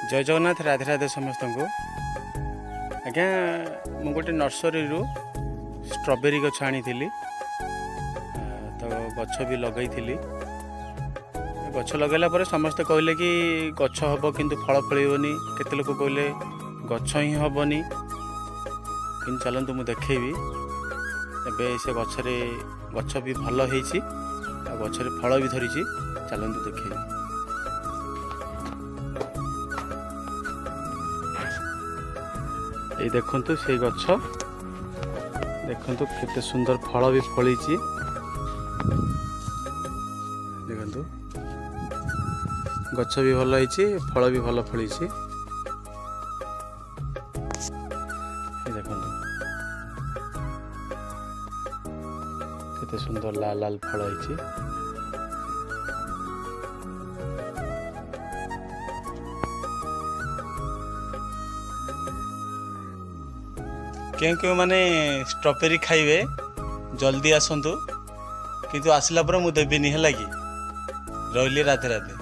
जय जगन्नाथ राधे राधे समस्त को आज्ञा मु गोटे नर्सरी स्ट्रॉबेरी गछ आनी तो गछ भी लगई गछ लगेला पर समस्ते कहले कि गछ हम किंतु फल फलैबनी केते लोक कहले गछ ही हेनी कि चलतु मुझे देखेबी एबे से गछ भी भल होती गचरे फल भी धरी चलतु देखेबी। ये देखंतु से गछ देखंतु केते सुंदर फल भी फली देखंतु गछ भी भल होती फल भी भल फली देखंतु केते सुंदर लाल लाल फल होती। क्यों माने स्ट्रॉबेरी खाइबे जल्दी आसतु किंतु आसला पर मुझे देविनी है कि रही राधे राधे।